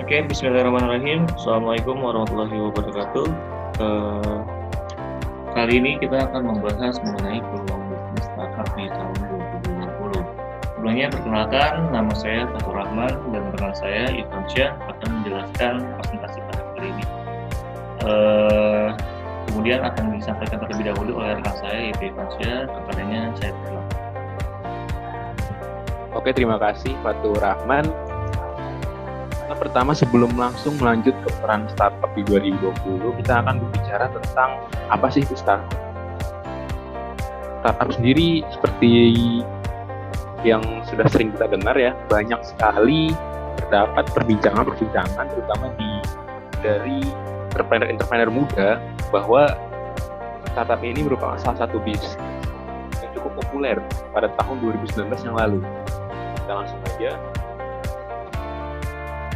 Oke, bismillahirrahmanirrahim. Assalamualaikum warahmatullahi wabarakatuh. Eh, Kali ini kita akan membahas mengenai peluang bisnis startup di tahun 2020. Sebelumnya perkenalkan, nama saya Fatur Rahman dan rekan saya Irfan Syah akan menjelaskan presentasi pada kali ini. Kemudian akan disampaikan terlebih dahulu oleh rekan saya yaitu Irfan Syah. Kepadanya saya persilakan. Oke, terima kasih Fatur Rahman. Pertama, sebelum langsung melanjut ke peran startup di 2020, kita akan berbicara tentang apa sih itu startup. Startup sendiri seperti yang sudah sering kita dengar ya, banyak sekali terdapat perbincangan terutama dari entrepreneur muda bahwa startup ini merupakan salah satu bisnis yang cukup populer pada tahun 2019 yang lalu. Kita langsung aja.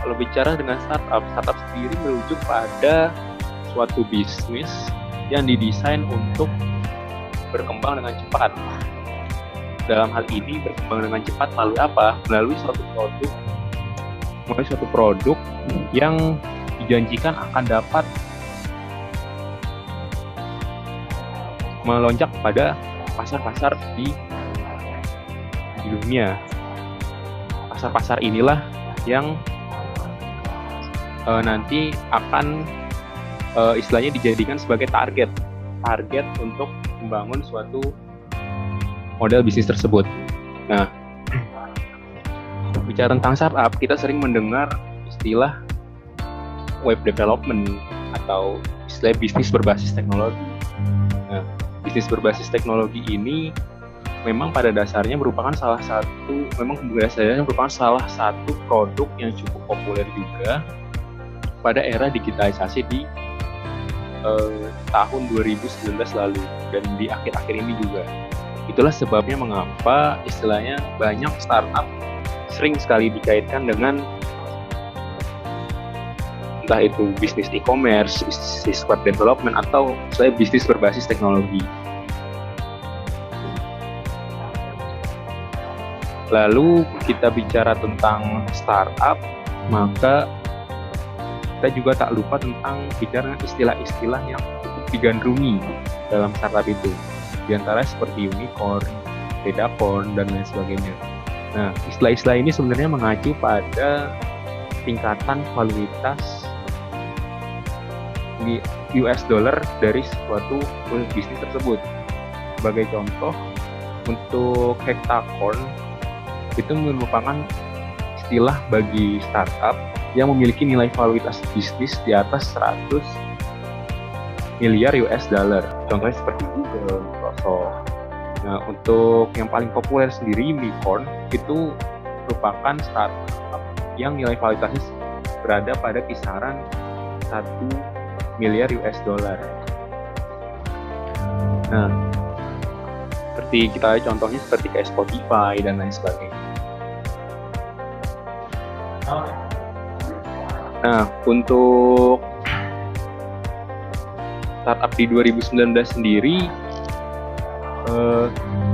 Kalau bicara dengan startup sendiri merujuk pada suatu bisnis yang didesain untuk berkembang dengan cepat. Dalam hal ini berkembang dengan cepat melalui apa? Melalui suatu produk yang dijanjikan akan dapat melonjak pada pasar-pasar di dunia. Pasar-pasar inilah yang nanti akan istilahnya dijadikan sebagai target untuk membangun suatu model bisnis tersebut. Nah, bicara tentang startup, kita sering mendengar istilah web development atau istilah bisnis berbasis teknologi. Nah, bisnis berbasis teknologi ini memang pada dasarnya merupakan salah satu produk yang cukup populer juga pada era digitalisasi di tahun 2019 lalu dan di akhir-akhir ini juga. Itulah sebabnya mengapa istilahnya banyak startup sering sekali dikaitkan dengan entah itu bisnis e-commerce, bisnis web development atau bisnis berbasis teknologi. Lalu kita bicara tentang startup, maka kita juga tak lupa tentang bicara istilah-istilah yang cukup digandrungi dalam startup itu. Di antara seperti unicorn, dedacorn, dan lain sebagainya. Nah, istilah-istilah ini sebenarnya mengacu pada tingkatan valuitas di US dollar dari suatu bisnis tersebut. Sebagai contoh, untuk hektacorn itu merupakan istilah bagi startup yang memiliki nilai valuitas bisnis di atas 100 miliar US dollar. Contohnya seperti Google, Microsoft. Nah, untuk yang paling populer sendiri, unicorn, itu merupakan startup yang nilai valuitasnya berada pada kisaran 1 miliar US dollar. Nah, seperti kita contohnya seperti kayak Spotify dan lain sebagainya. Nah, untuk startup di 2019 sendiri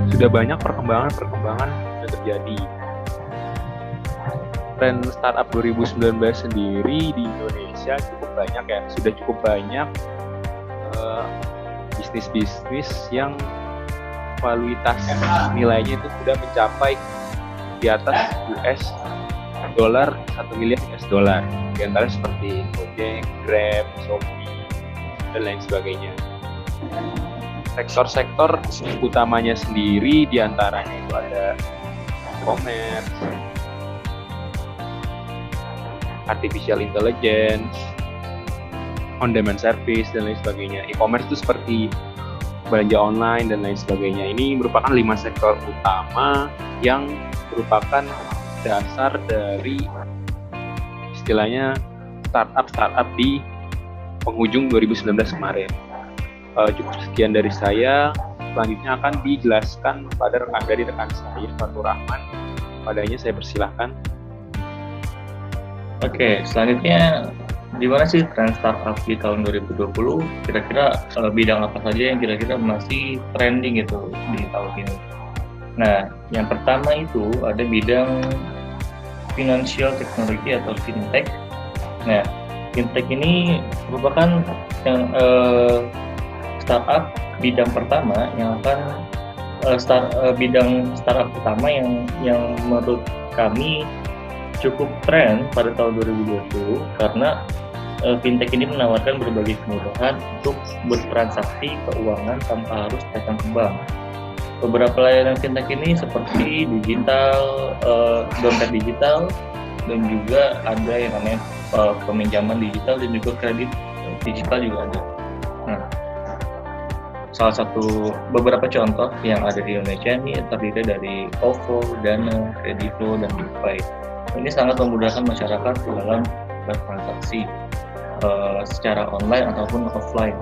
sudah banyak perkembangan yang terjadi. Tren startup 2019 sendiri di Indonesia cukup banyak ya, sudah cukup banyak bisnis-bisnis yang valuitas nilainya itu sudah mencapai di atas US dollar 1 miliar US dollar. Di antara seperti Gojek, Grab, Shopee, dan lain sebagainya. Sektor-sektor utamanya sendiri di antaranya itu ada e-commerce, artificial intelligence, on-demand service, dan lain sebagainya. E-commerce itu seperti belanja online dan lain sebagainya. Ini merupakan 5 sektor utama yang merupakan dasar dari istilahnya startup di penghujung 2019 kemarin. Cukup sekian dari saya. Selanjutnya akan dijelaskan pada rekan saya Fatur Rahman. Padanya saya persilahkan. Oke, selanjutnya di mana sih tren startup di tahun 2020? Kira-kira bidang apa saja yang kira-kira masih trending gitu di tahun ini? Nah, yang pertama itu ada bidang financial technology atau fintech, Nah, fintech ini merupakan yang startup bidang pertama yang akan bidang startup pertama yang menurut kami cukup tren pada tahun 2020 karena fintech ini menawarkan berbagai kemudahan untuk bertransaksi keuangan tanpa harus datang ke bank. Beberapa layanan fintech ini seperti digital, dompet digital, dan juga ada yang namanya peminjaman digital dan juga kredit digital juga ada. Nah, salah satu beberapa contoh yang ada di Indonesia ini terdiri dari OVO, Dana, Kredivo, dan GoPay. Ini sangat memudahkan masyarakat dalam bertransaksi secara online ataupun offline.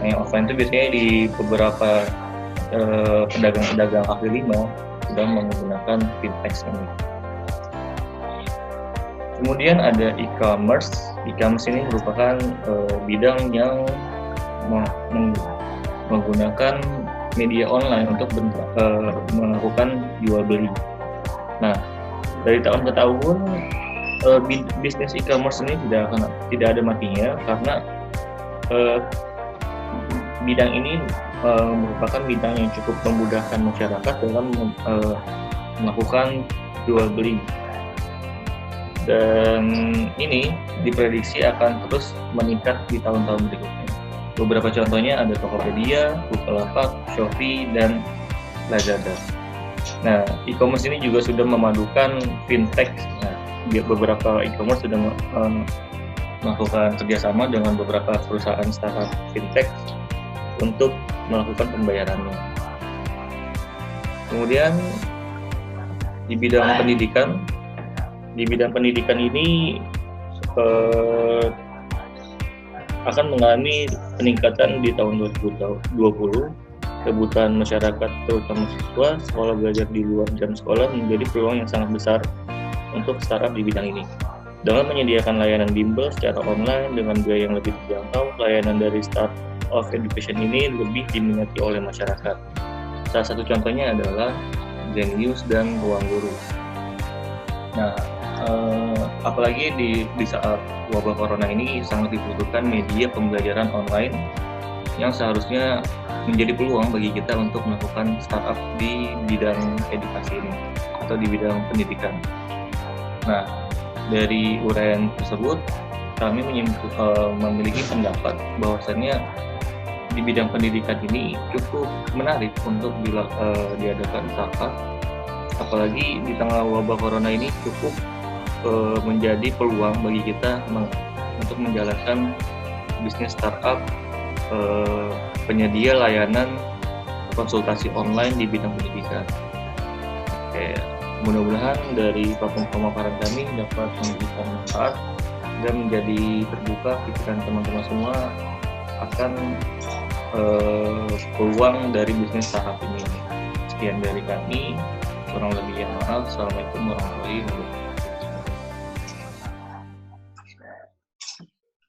Nah, yang offline itu biasanya di beberapa pedagang-pedagang kaki lima sudah menggunakan fintech ini. Kemudian ada e-commerce. E-commerce ini merupakan bidang yang menggunakan media online untuk melakukan jual beli. Nah, dari tahun ke tahun bisnis e-commerce ini tidak ada matinya karena bidang ini merupakan bidang yang cukup memudahkan masyarakat dalam melakukan jual beli, dan ini diprediksi akan terus meningkat di tahun-tahun berikutnya. Beberapa contohnya ada Tokopedia, Bukalapak, Shopee, dan Lazada. Nah, e-commerce ini juga sudah memadukan fintech. Nah, beberapa e-commerce sudah melakukan kerjasama dengan beberapa perusahaan startup fintech untuk melakukan pembayarannya. Kemudian di bidang pendidikan ini akan mengalami peningkatan di tahun 2020. Kebutuhan masyarakat terutama siswa sekolah belajar di luar jam sekolah menjadi peluang yang sangat besar untuk startup di bidang ini. Dengan menyediakan layanan bimbel secara online dengan biaya yang lebih terjangkau, layanan dari Start of Education ini lebih diminati oleh masyarakat. Salah satu contohnya adalah Zenius dan Ruang Guru. Nah, apalagi di saat wabah corona ini sangat dibutuhkan media pembelajaran online yang seharusnya menjadi peluang bagi kita untuk melakukan startup di bidang edukasi ini atau di bidang pendidikan. Nah, dari uraian tersebut kami memiliki pendapat bahwasannya di bidang pendidikan ini cukup menarik untuk diadakan startup, apalagi di tengah wabah corona ini cukup menjadi peluang bagi kita untuk menjalankan bisnis startup penyedia layanan konsultasi online di bidang pendidikan. Oke, mudah-mudahan dari platform pemaparan kami dapat memberikan manfaat dan menjadi terbuka pikiran teman-teman semua akan peluang dari bisnis startup ini. Sekian dari kami, kurang lebih yang maaf. Assalamualaikum warahmatullahi wabarakatuh.